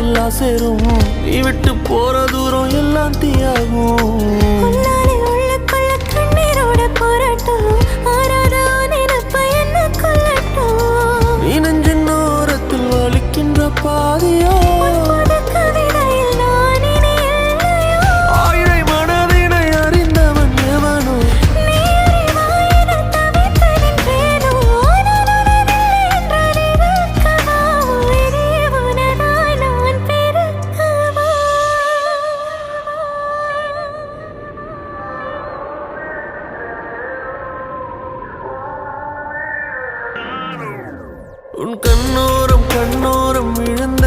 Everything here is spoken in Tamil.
இல்லா சேரும் நீ விட்டு போற தூரம் எல்லாம் தீயாகும் உள்ளுக்குள்ள கண்ணீரோட போராட்டம் ஆறாத நினைப்ப என்ன கொல்லட்டும் நீ நெஞ்சின் ஓரத்தில் வலிக்கின்ற பாதியோ கவிதையில் நான் இனி இல்லையோ ஆயிரை மனதினை அறிந்தவன் எவனோ நீ அறிவாயின தவித்து நின்றேனோ நான் உனதில்லை என்றால் இருக்கவா உயிரே உனதாய் நான் பெருக்கவா உன் கண்ணோரம் விழுந்த